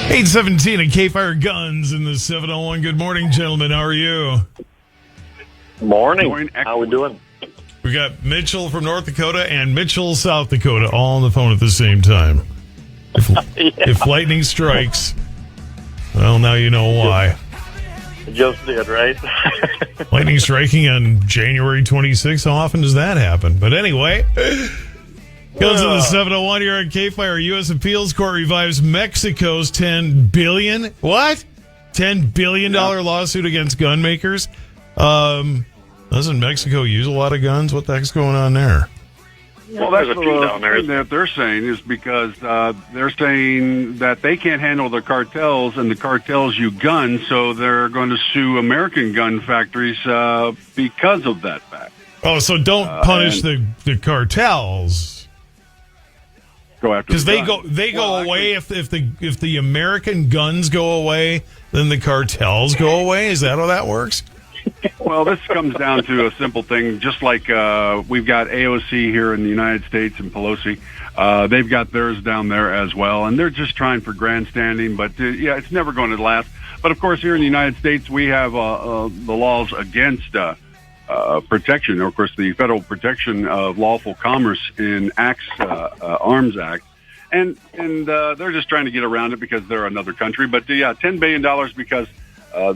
817 and K-Fire Guns in the 701. Good morning, gentlemen. How are you? Morning. How we doing? We got Mitchell from North Dakota and Mitchell, South Dakota, all on the phone at the same time. If lightning strikes, well, now you know why. It just did, right? Lightning striking on January 26th. How often does that happen? But anyway, goes to the 701 here on K-Fire. U.S. Appeals Court revives Mexico's $10 billion. What? $10 billion lawsuit against gun makers. Doesn't Mexico use a lot of guns? What the heck's going on there? Well, that's the thing that they're saying is because they're saying that they can't handle the cartels, and the cartels use guns, so they're going to sue American gun factories because of that fact. Oh, so don't punish the cartels. Go after because they go away if the American guns go away, then the cartels go away. Is that how that works? Well, this comes down to a simple thing. Just like we've got AOC here in the United States and Pelosi, they've got theirs down there as well, and they're just trying for grandstanding. But yeah, it's never going to last. But of course, here in the United States, we have the laws against protection. Of course, the Federal Protection of Lawful Commerce in Arms Act, and they're just trying to get around it because they're another country. But yeah, $10 billion because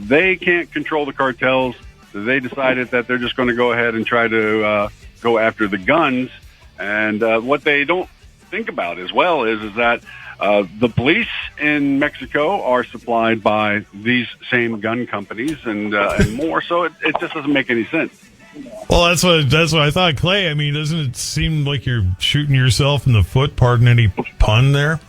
they can't control the cartels. They decided that they're just going to go ahead and try to go after the guns. And what they don't think about as well is that the police in Mexico are supplied by these same gun companies and more. So it just doesn't make any sense. Well, that's what I thought, Clay. I mean, doesn't it seem like you're shooting yourself in the foot? Pardon any pun there.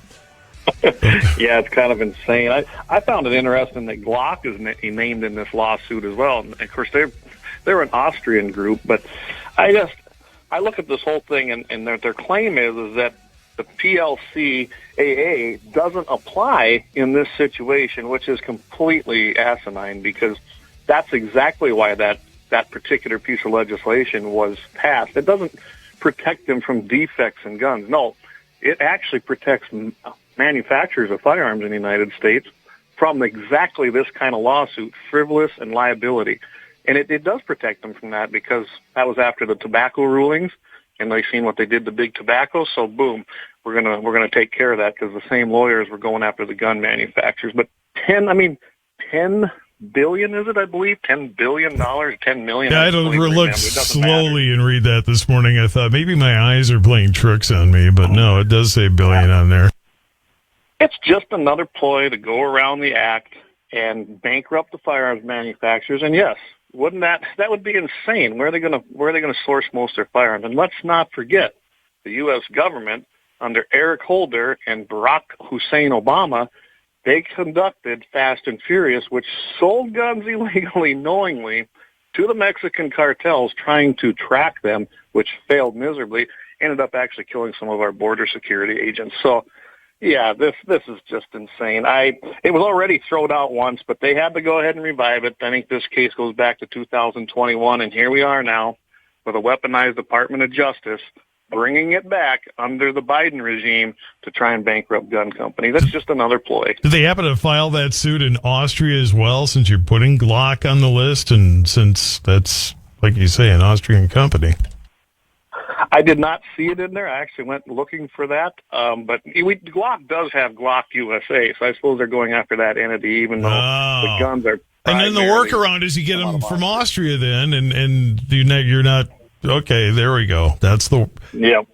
Yeah, it's kind of insane. I found it interesting that Glock is named in this lawsuit as well. And of course, they're an Austrian group, but I look at this whole thing, and their claim is that the PLCAA doesn't apply in this situation, which is completely asinine because that's exactly why that particular piece of legislation was passed. It doesn't protect them from defects in guns. No, it actually protects manufacturers of firearms in the United States from exactly this kind of lawsuit, frivolous and liability. And it does protect them from that because that was after the tobacco rulings, and they seen what they did to big tobacco. So boom, we're gonna take care of that because the same lawyers were going after the gun manufacturers. But 10 billion, is it? I believe $10 billion, 10 million. Yeah, I don't look slowly and read that this morning. I thought maybe my eyes are playing tricks on me, but no, it does say billion on there. It's just another ploy to go around the act and bankrupt the firearms manufacturers. And yes, wouldn't that would be insane? Where are they going to source most of their firearms? And let's not forget the U.S. government under Eric Holder and Barack Hussein Obama. They conducted Fast and Furious, which sold guns illegally, knowingly, to the Mexican cartels, trying to track them, which failed miserably. Ended up actually killing some of our border security agents. So. Yeah, this is just insane. It was already thrown out once, but they had to go ahead and revive it. I think this case goes back to 2021, and here we are now with a weaponized Department of Justice bringing it back under the Biden regime to try and bankrupt gun companies. That's just another ploy. Did they happen to file that suit in Austria as well, since you're putting Glock on the list, and since that's, like you say, an Austrian company? I did not see it in there. I actually went looking for that. But Glock does have Glock USA, so I suppose they're going after that entity, even though the guns are. And then the workaround is you get them from Austria, then, and you're not okay. There we go. That's the. Yep.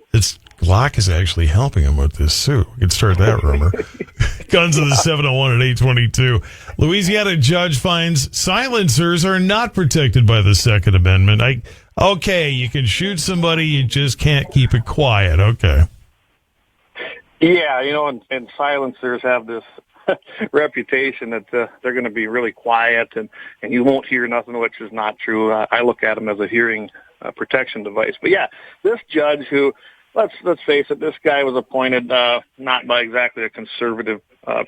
Glock is actually helping him with this suit. We could start that rumor. Guns of the 701 at 822. Louisiana judge finds silencers are not protected by the Second Amendment. Okay, you can shoot somebody, you just can't keep it quiet. Okay. Yeah, and silencers have this reputation that they're going to be really quiet and you won't hear nothing, which is not true. I look at them as a hearing protection device. But yeah, this judge who, let's face it, this guy was appointed not by exactly a conservative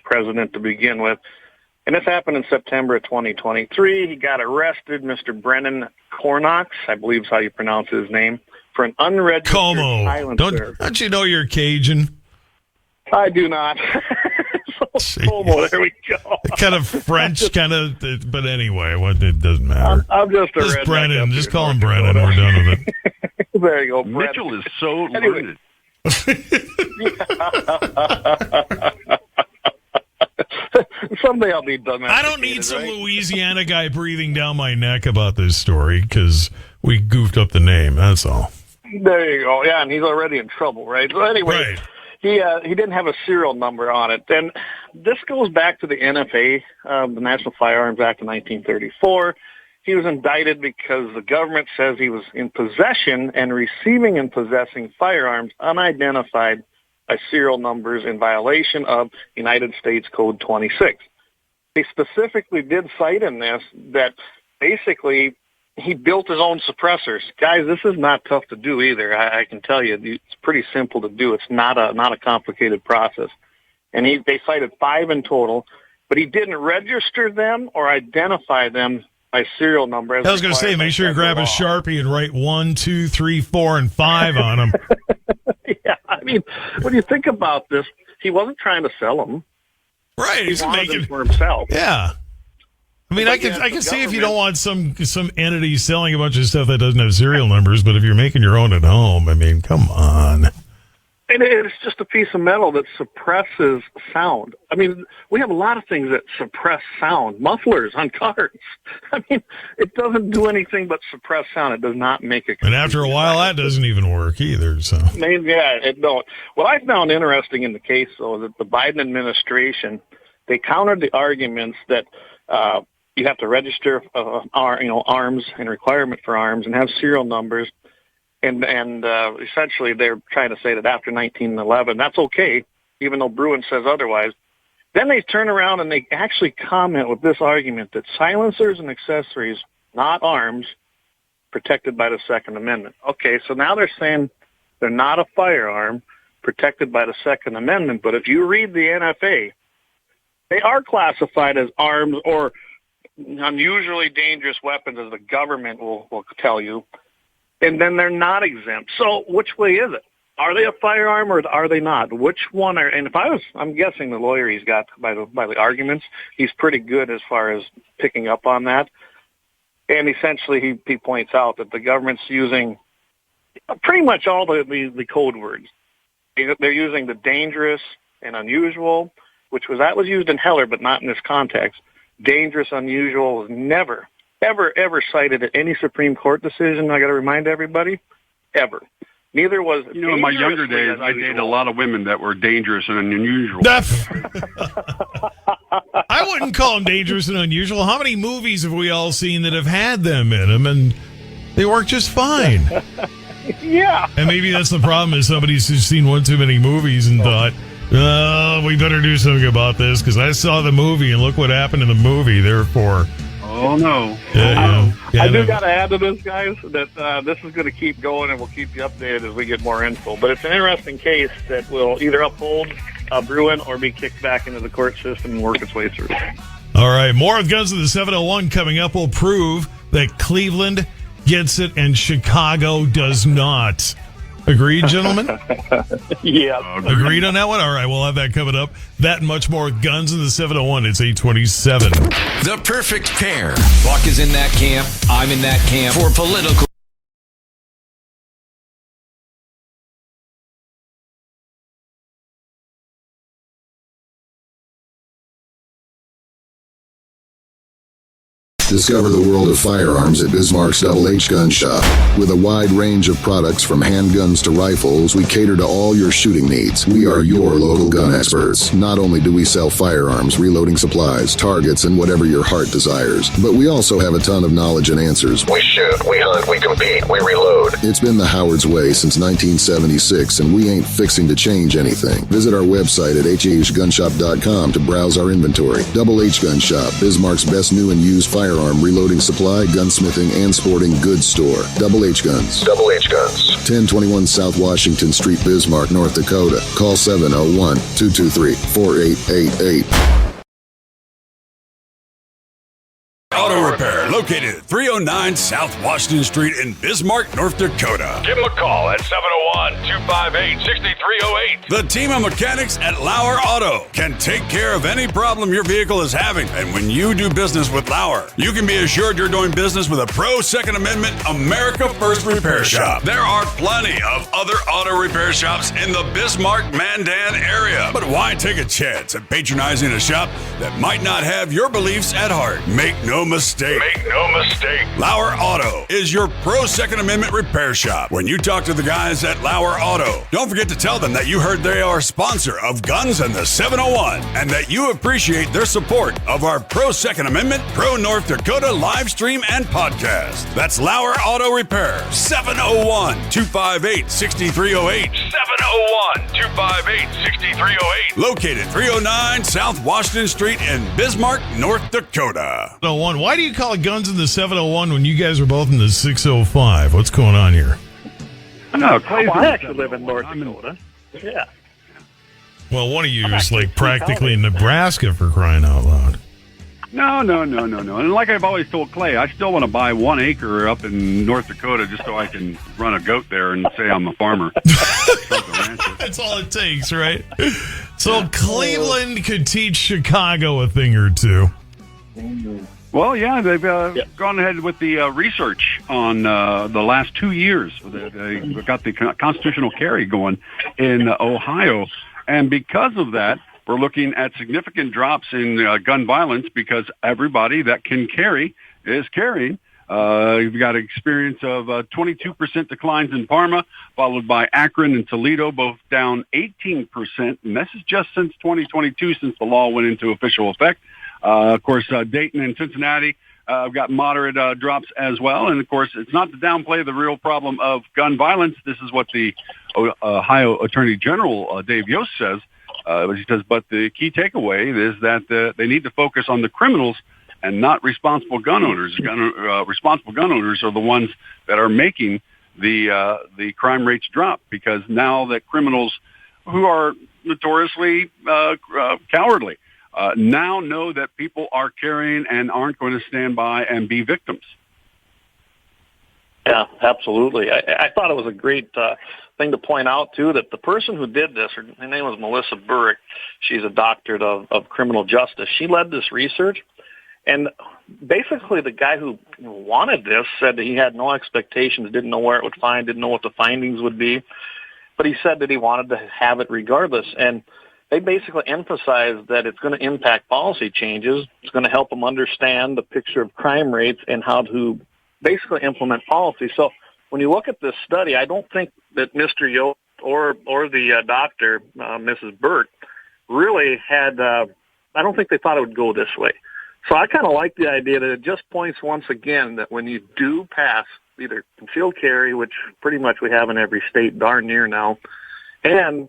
president to begin with. And this happened in September of 2023. He got arrested, Mr. Brennan Cornox, I believe is how you pronounce his name, for an unregistered silencer. Don't you know you're Cajun? I do not. So Como, there we go. Kind of French, kind of, but anyway, it doesn't matter. I'm just a redneck Brennan. up Just here, call him North Brennan. Dakota. We're done with it. There you go, Brett. Mitchell is so Anyway. learned. Someday I'll be done. I don't need some right? Louisiana guy breathing down my neck about this story because we goofed up the name. That's all. There you go. Yeah, and he's already in trouble, right? So anyway, Right. he didn't have a serial number on it. And this goes back to the NFA, the National Firearms Act of 1934. He was indicted because the government says he was in possession and receiving and possessing firearms unidentified by serial numbers in violation of United States Code 26. They specifically did cite in this that basically he built his own suppressors. Guys, this is not tough to do either. I can tell you, it's pretty simple to do. It's not a complicated process. And they cited 5 in total, but he didn't register them or identify them by serial number. I was going to say, make sure you grab a Sharpie and write 1, 2, 3, 4, and 5 on them. Yeah, I mean, when you think about this, he wasn't trying to sell them. Right. He He's wanted making them for himself. Yeah. I mean, But I yeah, can the see if you government- don't want some entity selling a bunch of stuff that doesn't have serial numbers, but if you're making your own at home, I mean, come on. And it's just a piece of metal that suppresses sound. I mean, we have a lot of things that suppress sound. Mufflers on cars. I mean, it doesn't do anything but suppress sound. It does not make it. And after a while, that doesn't even work either. So Yeah, it don't. What I found interesting in the case, though, is that the Biden administration, they countered the arguments that you have to register arms and requirement for arms and have serial numbers. And essentially they're trying to say that after 1911, that's okay, even though Bruin says otherwise. Then they turn around and they actually comment with this argument that silencers and accessories, not arms, protected by the Second Amendment. Okay, so now they're saying they're not a firearm protected by the Second Amendment, but if you read the NFA, they are classified as arms or unusually dangerous weapons, as the government will tell you. And then they're not exempt. So which way is it? Are they a firearm or are they not? Which one are? And I'm guessing the lawyer he's got by the arguments, he's pretty good as far as picking up on that. And essentially, he points out that the government's using pretty much all the code words. They're using the dangerous and unusual, that was used in Heller, but not in this context. Dangerous, unusual was never, ever cited at any Supreme Court decision. I got to remind everybody, ever. Neither was. In my younger days, I dated a lot of women that were dangerous and unusual. I wouldn't call them dangerous and unusual. How many movies have we all seen that have had them in them, and they work just fine? Yeah. And maybe that's the problem, is somebody's just seen one too many movies and thought, we better do something about this because I saw the movie and look what happened in the movie. Therefore, oh no. I do got to add to this, guys, that this is going to keep going and we'll keep you updated as we get more info. But it's an interesting case that will either uphold Bruin or be kicked back into the court system and work its way through. All right, more of Guns of the 701 coming up will prove that Cleveland gets it and Chicago does not. Agreed, gentlemen? Yeah. Agreed on that one? All right, we'll have that coming up. That and much more. Guns in the 701. It's 827. The perfect pair. Buck is in that camp. I'm in that camp. For political. Discover the world of firearms at Bismarck's Double H Gun Shop. With a wide range of products from handguns to rifles, we cater to all your shooting needs. We are your local gun experts. Not only do we sell firearms, reloading supplies, targets, and whatever your heart desires, but we also have a ton of knowledge and answers. We shoot, we hunt, we compete, we reload. It's been the Howard's way since 1976, and we ain't fixing to change anything. Visit our website at hhgunshop.com to browse our inventory. Double H Gun Shop, Bismarck's best new and used firearm reloading supply, gunsmithing, and sporting goods store. Double H Guns. Double H Guns. 1021 South Washington Street, Bismarck, North Dakota. Call 701-223-4888. Auto Repair, located at 309 South Washington Street in Bismarck, North Dakota. Give them a call at 701-258-6308. The team of mechanics at Lauer Auto can take care of any problem your vehicle is having. And when you do business with Lauer, you can be assured you're doing business with a pro Second Amendment America First repair shop. There are plenty of other auto repair shops in the Bismarck-Mandan area. But why take a chance at patronizing a shop that might not have your beliefs at heart? Make no mistake. Lauer Auto is your pro Second Amendment repair shop. When you talk to the guys at Lauer Auto, don't forget to tell them that you heard they are a sponsor of Guns and the 701 and that you appreciate their support of our pro Second Amendment, pro North Dakota live stream and podcast. That's Lauer Auto Repair, 701-258-6308. 701-258-6308. Located 309 South Washington Street in Bismarck, North Dakota. 701. Why do you call it Guns in the 701 when you guys are both in the 605? What's going on here? No, Clay's I actually live in North Dakota. Yeah. Well, one of you is like practically in Nebraska, for crying out loud. No. And like I've always told Clay, I still want to buy 1 acre up in North Dakota just so I can run a goat there and say I'm a farmer. That's all it takes, right? So Cleveland could teach Chicago a thing or two. Well, yeah, they've gone ahead with the research on the last 2 years. They got the constitutional carry going in Ohio. And because of that, we're looking at significant drops in gun violence because everybody that can carry is carrying. You've got an experience of 22% declines in Parma, followed by Akron and Toledo, both down 18%. And this is just since 2022, since the law went into official effect. Of course, Dayton and Cincinnati have got moderate drops as well. And, of course, it's not to downplay the real problem of gun violence. This is what the Ohio Attorney General, Dave Yost, says. He says, but the key takeaway is that they need to focus on the criminals and not responsible gun owners. Responsible gun owners are the ones that are making the crime rates drop because now that criminals who are notoriously cowardly now know that people are carrying and aren't going to stand by and be victims. Yeah, absolutely. I thought it was a great thing to point out, too, that the person who did this, her name was Melissa Burrick. She's a doctorate of criminal justice. She led this research. And basically the guy who wanted this said that he had no expectations, didn't know where it would find, didn't know what the findings would be. But he said that he wanted to have it regardless. And they basically emphasized that it's going to impact policy changes. It's going to help them understand the picture of crime rates and how to basically implement policy. So when you look at this study, I don't think that Mr. Yost or the doctor, Mrs. Burt, really had, I don't think they thought it would go this way. So I kind of like the idea that it just points once again that when you do pass either concealed carry, which pretty much we have in every state darn near now, and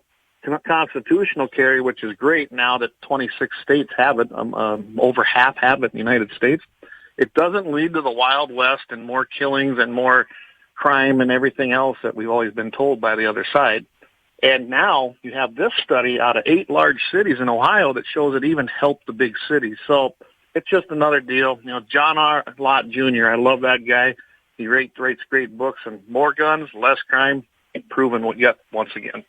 constitutional carry, which is great now that 26 states have it, over half have it in the United States, it doesn't lead to the Wild West and more killings and more crime and everything else that we've always been told by the other side. And now you have this study out of 8 large cities in Ohio that shows it even helped the big cities. So it's just another deal. You know, John R. Lott Jr., I love that guy. He writes great books, and more guns, less crime, proven yet once again.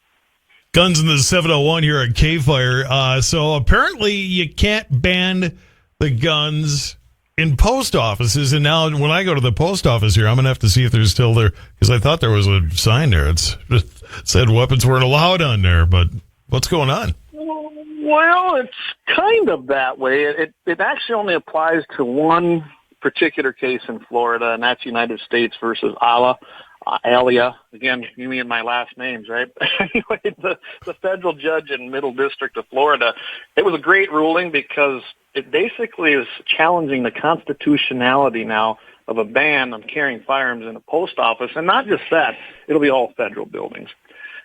Guns in the 701 here at K-Fire. So apparently you can't ban the guns in post offices. And now when I go to the post office here, I'm going to have to see if they're still there because I thought there was a sign there. It said weapons weren't allowed on there. But what's going on? Well, it's kind of that way. It actually only applies to one particular case in Florida, and that's United States versus Alia. Again, you mean my last names, right? Anyway, the federal judge in Middle District of Florida, it was a great ruling because it basically is challenging the constitutionality now of a ban on carrying firearms in a post office. And not just that, it'll be all federal buildings.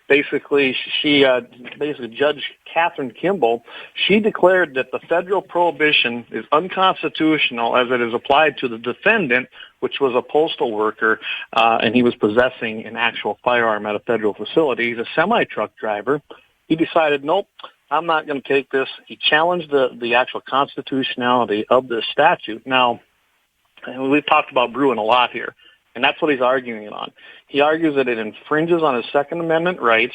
Basically, Judge Catherine Kimball, she declared that the federal prohibition is unconstitutional as it is applied to the defendant, which was a postal worker, and he was possessing an actual firearm at a federal facility. He's a semi-truck driver. He decided, nope, I'm not going to take this. He challenged the actual constitutionality of this statute. Now, and we've talked about Bruin a lot here, and that's what he's arguing on. He argues that it infringes on his Second Amendment rights,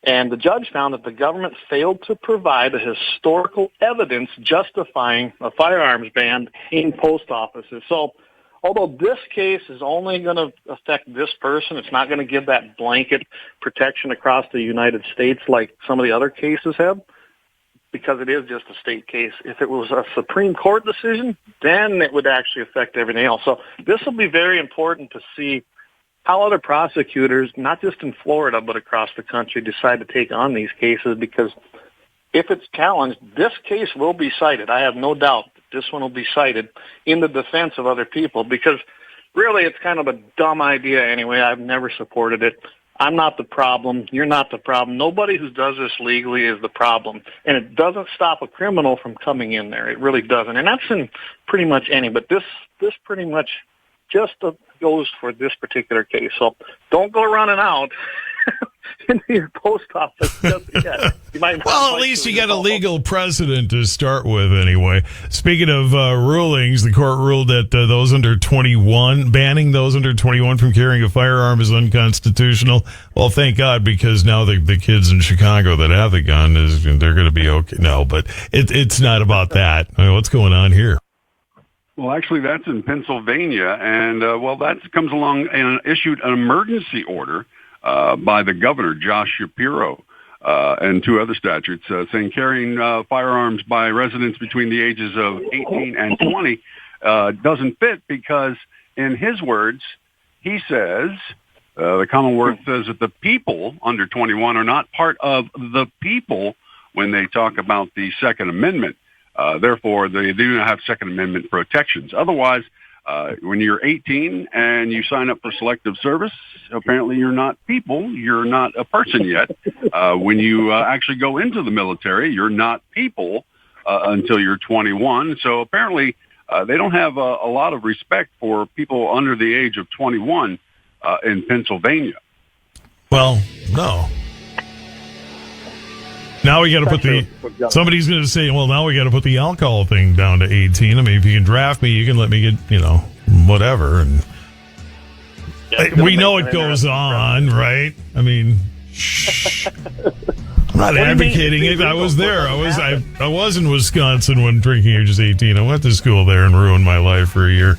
and the judge found that the government failed to provide the historical evidence justifying a firearms ban in post offices. So although this case is only going to affect this person, it's not going to give that blanket protection across the United States like some of the other cases have, because it is just a state case. If it was a Supreme Court decision, then it would actually affect everything else. So this will be very important to see how other prosecutors, not just in Florida, but across the country, decide to take on these cases, because if it's challenged, this case will be cited. I have no doubt that this one will be cited in the defense of other people, because really it's kind of a dumb idea anyway. I've never supported it. I'm not the problem. You're not the problem. Nobody who does this legally is the problem. And it doesn't stop a criminal from coming in there. It really doesn't. And that's in pretty much any. But this pretty much just goes for this particular case. So don't go running out into your post office just yet. You might well, at least you got a legal precedent to start with anyway. Speaking of rulings, the court ruled that those under 21, banning those under 21 from carrying a firearm is unconstitutional. Well, thank God, because now the kids in Chicago that have the gun, they're going to be okay. No, but it's not about that. I mean, what's going on here? Well, actually, that's in Pennsylvania, and that comes along and issued an emergency order by the governor, Josh Shapiro, and two other statutes saying carrying firearms by residents between the ages of 18 and 20 doesn't fit, because, in his words, he says, the Commonwealth says that the people under 21 are not part of the people when they talk about the Second Amendment. Therefore, they do not have Second Amendment protections. Otherwise, when you're 18 and you sign up for selective service, apparently you're not people. You're not a person yet. When you actually go into the military, you're not people until you're 21. So apparently they don't have a lot of respect for people under the age of 21 in Pennsylvania. Well, no. Now we got to put somebody's going to say, well, now we got to put the alcohol thing down to 18. I mean, if you can draft me, you can let me get, whatever. And we know it goes on, right? I mean, I'm not advocating it. I was there. I was in Wisconsin when drinking age 18. I went to school there and ruined my life for a year.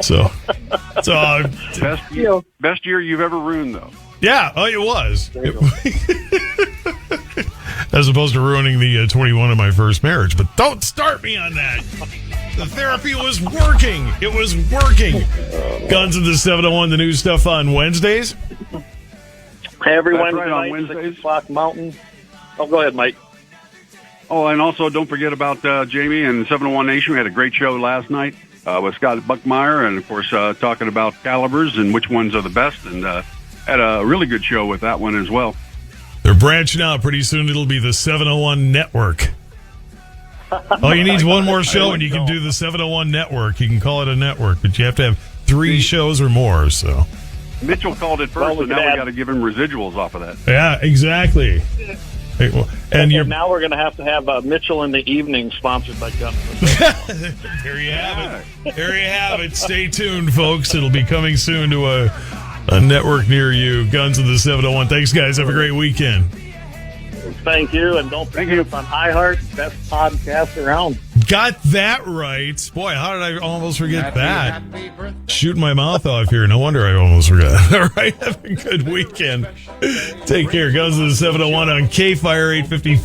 So, best year you've ever ruined, though. Yeah, it was. As opposed to ruining the 21 of my first marriage. But don't start me on that. The therapy was working. It was working. Guns of the 701, the new stuff on Wednesdays. Every That's Wednesday right, on night, Wednesdays. 6 o'clock Mountain. Oh, go ahead, Mike. Oh, and also don't forget about Jamie and 701 Nation. We had a great show last night with Scott Buckmeyer, and, of course, talking about calibers and which ones are the best, and had a really good show with that one as well. They're branching out. Pretty soon it'll be the 701 Network. All you need is one more show, and you can do the 701 Network. You can call it a network, but you have to have 3 shows or more. So Mitchell called it first, so now we got to give him residuals off of that. Yeah, exactly. And now we're going to have Mitchell in the evening, sponsored by Gun. There you have it. There you have it. Stay tuned, folks. It'll be coming soon to a network near you. Guns of the 701. Thanks, guys. Have a great weekend. Thank you, and don't forget it's on iHeart, best podcast around. Got that right. Boy, how did I almost forget that? Shooting my mouth off here. No wonder I almost forgot. All right, have a good weekend. Take care. Guns of the 701 on K-Fire 855.